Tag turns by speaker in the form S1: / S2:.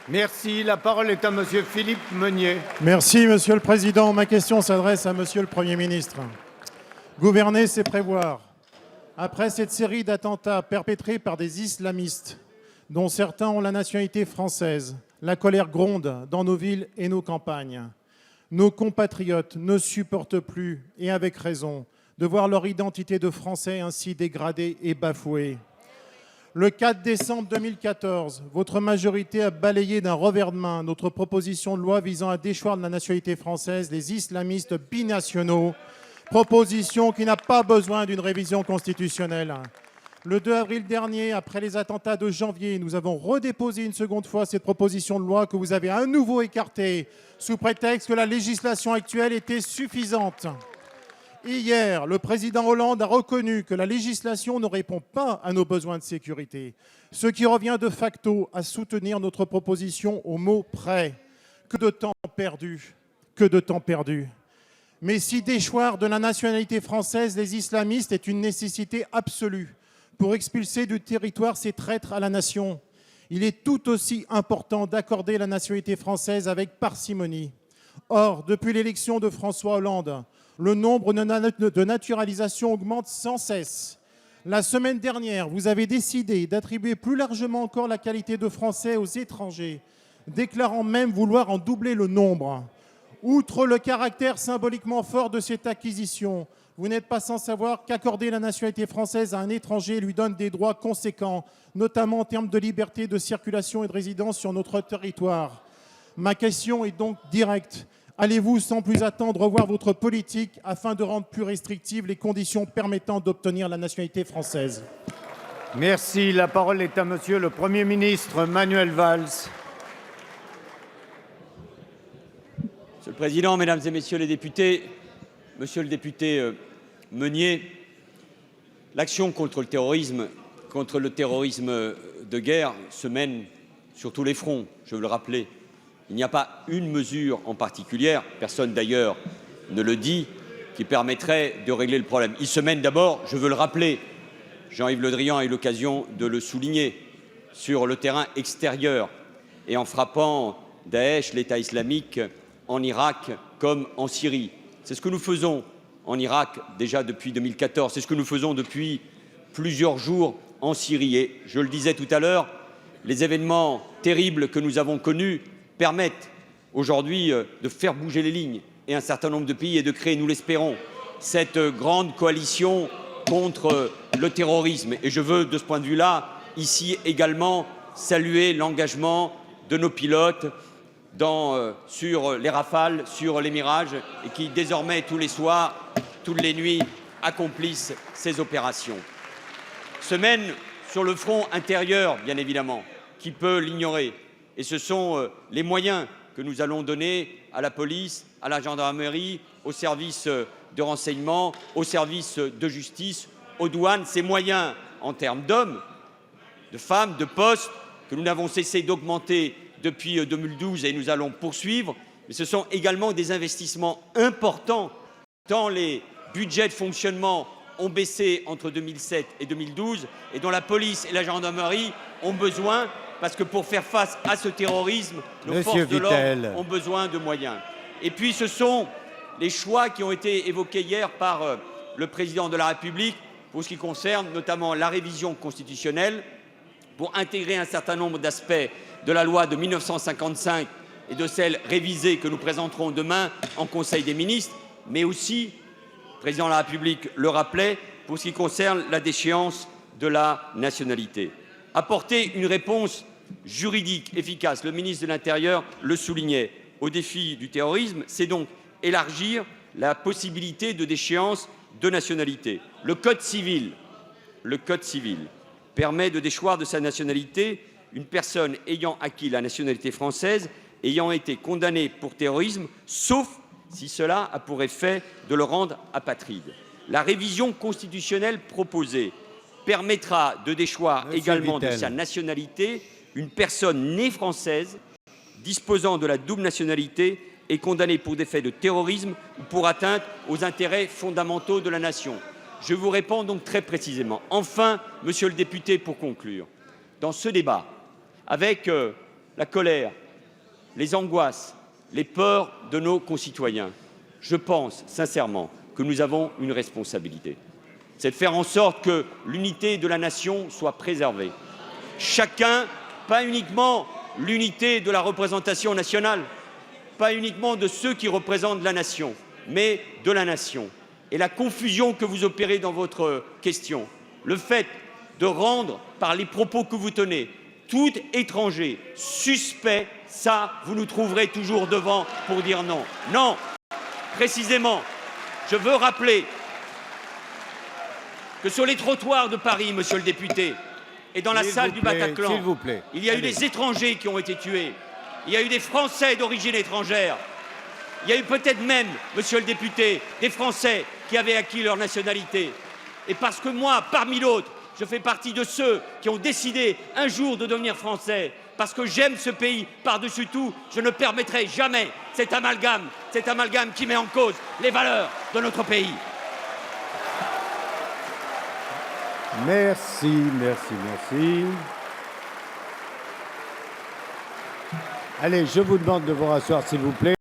S1: Merci. La parole est à Monsieur Philippe Meunier.
S2: Merci, Monsieur le Président. Ma question s'adresse à Monsieur le Premier ministre. Gouverner, c'est prévoir. Après cette série d'attentats perpétrés par des islamistes, dont certains ont la nationalité française, la colère gronde dans nos villes et nos campagnes. Nos compatriotes ne supportent plus, et avec raison, de voir leur identité de Français ainsi dégradée et bafouée. Le 4 décembre 2014, votre majorité a balayé d'un revers de main notre proposition de loi visant à déchoir de la nationalité française les islamistes binationaux, proposition qui n'a pas besoin d'une révision constitutionnelle. Le 2 avril dernier, après les attentats de janvier, nous avons redéposé une seconde fois cette proposition de loi que vous avez à nouveau écartée, sous prétexte que la législation actuelle était suffisante. Hier, le président Hollande a reconnu que la législation ne répond pas à nos besoins de sécurité, ce qui revient de facto à soutenir notre proposition au mot près. Que de temps perdu, que de temps perdu. Mais si déchoir de la nationalité française les islamistes est une nécessité absolue pour expulser du territoire ces traîtres à la nation, il est tout aussi important d'accorder la nationalité française avec parcimonie. Or, depuis l'élection de François Hollande, le nombre de naturalisations augmente sans cesse. La semaine dernière, vous avez décidé d'attribuer plus largement encore la qualité de Français aux étrangers, déclarant même vouloir en doubler le nombre. Outre le caractère symboliquement fort de cette acquisition, vous n'êtes pas sans savoir qu'accorder la nationalité française à un étranger lui donne des droits conséquents, notamment en termes de liberté de circulation et de résidence sur notre territoire. Ma question est donc directe. Allez-vous, sans plus attendre, revoir votre politique afin de rendre plus restrictives les conditions permettant d'obtenir la nationalité française?
S1: Merci. La parole est à Monsieur le Premier ministre Manuel Valls.
S3: Monsieur le Président, Mesdames et Messieurs les députés, Monsieur le député Meunier, l'action contre le terrorisme de guerre se mène sur tous les fronts, je veux le rappeler. Il n'y a pas une mesure en particulier, personne d'ailleurs ne le dit, qui permettrait de régler le problème. Il se mène d'abord, je veux le rappeler, Jean-Yves Le Drian a eu l'occasion de le souligner, sur le terrain extérieur et en frappant Daesh, l'État islamique, en Irak comme en Syrie. C'est ce que nous faisons en Irak déjà depuis 2014, c'est ce que nous faisons depuis plusieurs jours en Syrie. Et je le disais tout à l'heure, les événements terribles que nous avons connus permettent aujourd'hui de faire bouger les lignes et un certain nombre de pays et de créer, nous l'espérons, cette grande coalition contre le terrorisme. Et je veux, de ce point de vue-là, ici également saluer l'engagement de nos pilotes sur les Rafales, sur les Mirages, et qui désormais tous les soirs, toutes les nuits, accomplissent ces opérations. Se mène sur le front intérieur, bien évidemment, qui peut l'ignorer. Et ce sont les moyens que nous allons donner à la police, à la gendarmerie, aux services de renseignement, aux services de justice, aux douanes, ces moyens en termes d'hommes, de femmes, de postes, que nous n'avons cessé d'augmenter depuis 2012 et nous allons poursuivre. Mais ce sont également des investissements importants, tant les budgets de fonctionnement ont baissé entre 2007 et 2012 et dont la police et la gendarmerie ont besoin, parce que pour faire face à ce terrorisme, nos forces de l'ordre ont besoin de moyens. Et puis ce sont les choix qui ont été évoqués hier par le Président de la République pour ce qui concerne notamment la révision constitutionnelle, pour intégrer un certain nombre d'aspects de la loi de 1955 et de celle révisée que nous présenterons demain en Conseil des ministres, mais aussi, le Président de la République le rappelait, pour ce qui concerne la déchéance de la nationalité. Apporter une réponse juridique efficace, le ministre de l'Intérieur le soulignait, au défi du terrorisme, c'est donc élargir la possibilité de déchéance de nationalité. Le Code civil permet de déchoir de sa nationalité une personne ayant acquis la nationalité française, ayant été condamnée pour terrorisme, sauf si cela a pour effet de le rendre apatride. La révision constitutionnelle proposée permettra de déchoir également de sa nationalité une personne née française, disposant de la double nationalité et condamnée pour des faits de terrorisme ou pour atteinte aux intérêts fondamentaux de la nation. Je vous réponds donc très précisément. Enfin, monsieur le député, pour conclure, dans ce débat, avec la colère, les angoisses, les peurs de nos concitoyens, je pense sincèrement que nous avons une responsabilité. C'est de faire en sorte que l'unité de la nation soit préservée. Chacun, pas uniquement l'unité de la représentation nationale, pas uniquement de ceux qui représentent la nation, mais de la nation. Et la confusion que vous opérez dans votre question, le fait de rendre, par les propos que vous tenez, tout étranger suspect, ça, vous nous trouverez toujours devant pour dire non. Non, précisément, je veux rappeler que sur les trottoirs de Paris, monsieur le député, et dans la salle du Bataclan, il y a eu des étrangers qui ont été tués. Il y a eu des Français d'origine étrangère. Il y a eu peut-être même, monsieur le député, des Français qui avaient acquis leur nationalité. Et parce que moi, parmi d'autres, je fais partie de ceux qui ont décidé un jour de devenir français, parce que j'aime ce pays par-dessus tout, je ne permettrai jamais cet amalgame qui met en cause les valeurs de notre pays.
S1: Merci, merci, merci. Allez, je vous demande de vous rasseoir, s'il vous plaît.